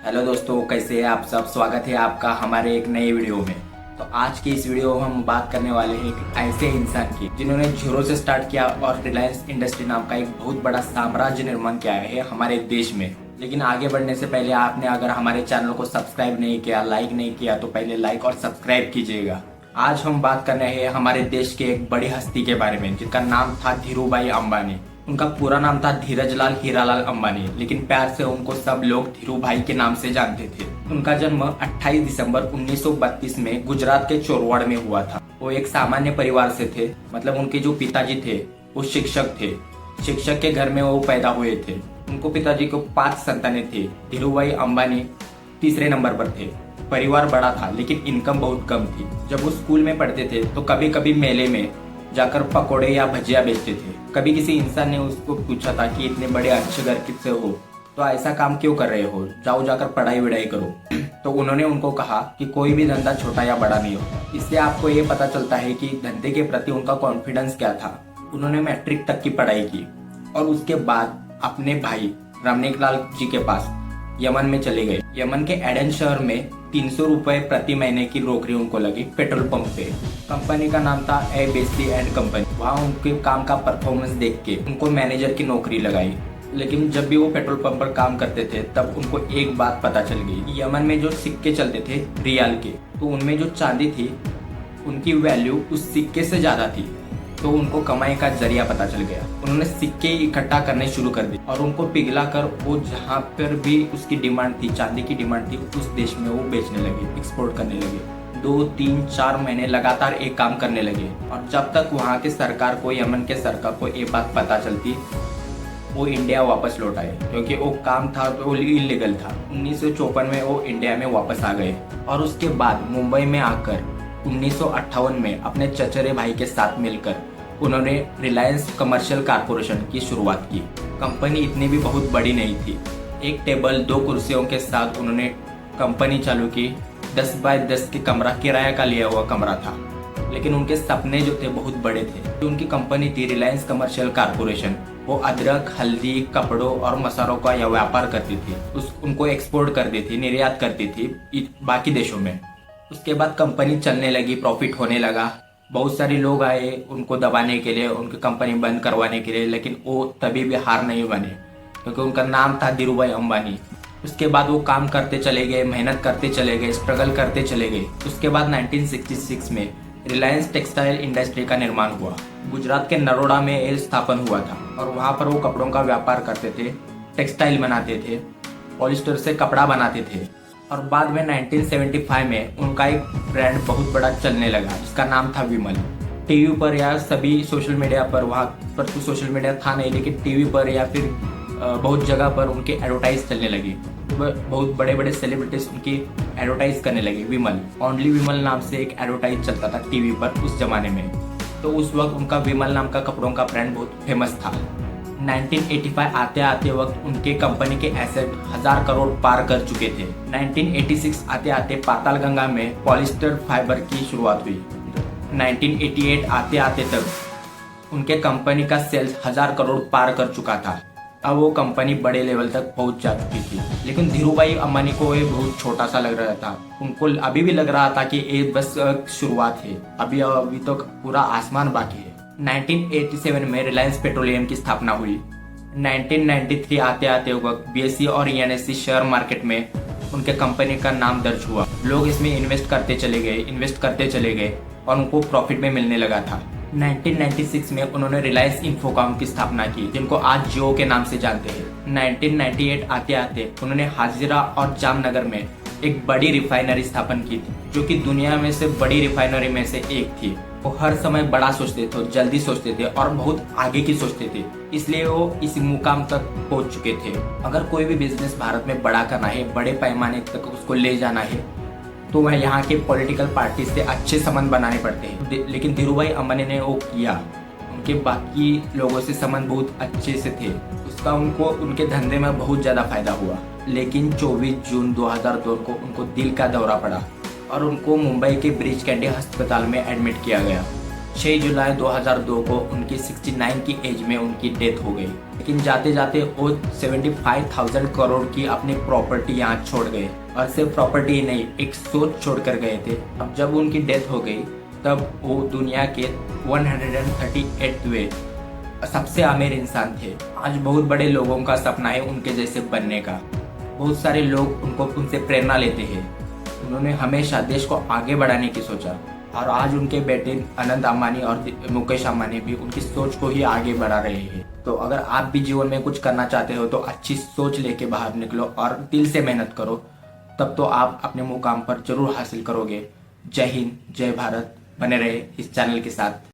Hello दोस्तों, कैसे हैं आप सब। स्वागत है आपका हमारे एक नए वीडियो में। तो आज की इस वीडियो में हम बात करने वाले हैं एक ऐसे इंसान की जिन्होंने जीरो से स्टार्ट किया और रिलायंस इंडस्ट्री नाम का एक बहुत बड़ा साम्राज्य निर्माण किया है हमारे देश में। लेकिन आगे बढ़ने से पहले आपने अगर हमारे चैनल को सब्सक्राइब नहीं किया, लाइक नहीं किया, तो पहले लाइक और सब्सक्राइब कीजिएगा। आज हम बात कर रहे हैं हमारे देश के एक बड़ी हस्ती के बारे में जिनका नाम था धीरूभाई अंबानी। उनका पूरा नाम था धीरजलाल हीरालाल अंबानी, लेकिन प्यार से उनको सब लोग धीरू भाई के नाम से जानते थे। उनका जन्म 28 दिसंबर 1932 में गुजरात के चोरवाड़ में हुआ था। वो एक सामान्य परिवार से थे, मतलब उनके जो पिताजी थे वो शिक्षक थे। शिक्षक के घर में वो पैदा हुए थे। उनको पिताजी को 5 संतानें थी। धीरूभाई अंबानी तीसरे नंबर पर थे। परिवार बड़ा था लेकिन इनकम बहुत कम थी। जब वो स्कूल में पढ़ते थे तो कभी कभी मेले में जाकर पकोड़े या भजिया बेचते थे। कभी किसी इंसान ने उसको पूछा था कि इतने बड़े अच्छे घर से हो तो ऐसा काम क्यों कर रहे हो, जाओ जाकर पढ़ाई वढ़ाई करो। तो उन्होंने उनको कहा कि कोई भी धंधा छोटा या बड़ा नहीं हो। इससे आपको ये पता चलता है कि धंधे के प्रति उनका कॉन्फिडेंस क्या था। उन्होंने मैट्रिक तक की पढ़ाई की और उसके बाद अपने भाई रामनेक लाल जी के पास यमन में चले गए। यमन के एडन शहर में 300 रुपए प्रति महीने की नौकरी उनको लगी पेट्रोल पंप पे। कंपनी का नाम था एबीसी एंड कंपनी। वहाँ उनके काम का परफॉर्मेंस देख के उनको मैनेजर की नौकरी लगाई। लेकिन जब भी वो पेट्रोल पंप पर काम करते थे तब उनको एक बात पता चल गई। यमन में जो सिक्के चलते थे रियाल के, तो उनमें जो चांदी थी उनकी वैल्यू उस सिक्के से ज्यादा थी। तो उनको कमाई का जरिया पता चल गया। उन्होंने सिक्के इकट्ठा करने शुरू कर दिए और उनको पिघला कर वो जहाँ पर भी उसकी डिमांड थी, चांदी की डिमांड थी, उस देश में वो बेचने लगे, एक्सपोर्ट करने लगे। 2, 3, 4 महीने लगातार एक काम करने लगे और जब तक वहाँ के सरकार को, यमन के सरकार को ये बात पता चलती, वो इंडिया वापस लौट आए क्योंकि वो काम था तो वो इलीगल था। 1954 में वो इंडिया में वापस आ गए और उसके बाद मुंबई में आकर 1958 में अपने चचेरे भाई के साथ मिलकर उन्होंने रिलायंस कमर्शियल कारपोरेशन की शुरुआत की। कंपनी इतनी भी बहुत बड़ी नहीं थी। एक टेबल 2 कुर्सियों के साथ उन्होंने कंपनी चालू की। 10 बाय 10 के कमरा किराया का लिया हुआ कमरा था, लेकिन उनके सपने जो थे बहुत बड़े थे। जो उनकी कंपनी थी रिलायंस कमर्शियल कारपोरेशन, वो अदरक, हल्दी, कपड़ों और मसालों का व्यापार करती थी। उनको एक्सपोर्ट करती थी, निर्यात करती थी बाकी देशों में। उसके बाद कंपनी चलने लगी, प्रॉफिट होने लगा। बहुत सारे लोग आए उनको दबाने के लिए, उनकी कंपनी बंद करवाने के लिए, लेकिन वो तभी भी हार नहीं बने क्योंकि उनका नाम था धीरूभाई अंबानी। उसके बाद वो काम करते चले गए, मेहनत करते चले गए, स्ट्रगल करते चले गए। उसके बाद 1966 में रिलायंस टेक्सटाइल इंडस्ट्री का निर्माण हुआ। गुजरात के नरोड़ा में ये स्थापन हुआ था और वहाँ पर वो कपड़ों का व्यापार करते थे, टेक्सटाइल बनाते थे, पॉलिस्टर से कपड़ा बनाते थे। और बाद में 1975 में उनका एक ब्रांड बहुत बड़ा चलने लगा जिसका नाम था विमल। टीवी पर या सभी सोशल मीडिया पर, वहाँ पर तो सोशल मीडिया था नहीं, लेकिन टीवी पर या फिर बहुत जगह पर उनके एडवर्टाइज चलने लगी। बहुत बड़े बड़े सेलिब्रिटीज उनकी एडवर्टाइज करने लगे। विमल, ओनली विमल नाम से एक एडवर्टाइज चलता था टीवी पर उस जमाने में। तो उस वक्त उनका विमल नाम का कपड़ों का ब्रांड बहुत फेमस था। 1985 आते आते वक्त उनके कंपनी के एसेट 1000 करोड़ पार कर चुके थे। 1986 आते आते पातालगंगा में पॉलिस्टर फाइबर की शुरुआत हुई। 1988 आते आते तक उनके कंपनी का सेल्स 1000 करोड़ पार कर चुका था। अब वो कंपनी बड़े लेवल तक पहुंच जा चुकी थी। लेकिन धीरूभाई अंबानी को ये बहुत छोटा सा लग रहा था। उनको अभी भी लग रहा था कि ये बस शुरुआत है, अभी तो पूरा आसमान बाकी है। 1987 में रिलायंस पेट्रोलियम की स्थापना हुई। 1993 आते आते वक्त बीएसई और एनएसई शेयर मार्केट में उनके कंपनी का नाम दर्ज हुआ। लोग इसमें इन्वेस्ट करते चले गए और उनको प्रॉफिट में मिलने लगा था। 1996 में उन्होंने रिलायंस इंफोकॉम की स्थापना की, जिनको आज जियो के नाम से जानते हैं। 1998 आते आते उन्होंने हाजिरा और जामनगर में एक बड़ी रिफाइनरी स्थापन की थी, जो कि दुनिया में से बड़ी रिफाइनरी में से एक थी। वो हर समय बड़ा सोचते थे, जल्दी सोचते थे और बहुत आगे की सोचते थे, इसलिए वो इस मुकाम तक पहुंच चुके थे। अगर कोई भी बिजनेस भारत में बड़ा करना है, बड़े पैमाने तक उसको ले जाना है, तो वह यहाँ के पॉलिटिकल पार्टी से अच्छे संबंध बनाने पड़ते हैं। लेकिन धीरूभाई अंबानी ने वो किया। उनके बाकी लोगों से संबंध बहुत अच्छे से थे। उसका उनको उनके धंधे में बहुत ज़्यादा फायदा हुआ। लेकिन 24 जून 2002 को उनको दिल का दौरा पड़ा और उनको मुंबई के ब्रीच कैंडी अस्पताल में एडमिट किया गया। 6 जुलाई 2002 को उनकी 69 की एज में उनकी डेथ हो गई। लेकिन जाते जाते वो 75,000 करोड़ की अपनी प्रॉपर्टी यहाँ छोड़ गए, और सिर्फ प्रॉपर्टी ही नहीं, एक सोच छोड़ कर गए थे। अब जब उनकी डेथ हो गई तब वो दुनिया के 138वें सबसे अमीर इंसान थे। आज बहुत बड़े लोगों का सपना है उनके जैसे बनने का। बहुत सारे लोग उनसे प्रेरणा लेते हैं। उन्होंने हमेशा देश को आगे बढ़ाने की सोचा, और आज उनके बेटे अनंत अंबानी और मुकेश अंबानी भी उनकी सोच को ही आगे बढ़ा रहे हैं। तो अगर आप भी जीवन में कुछ करना चाहते हो तो अच्छी सोच लेके बाहर निकलो और दिल से मेहनत करो, तब तो आप अपने मुकाम पर जरूर हासिल करोगे। जय हिंद, जय भारत। बने रहे इस चैनल के साथ।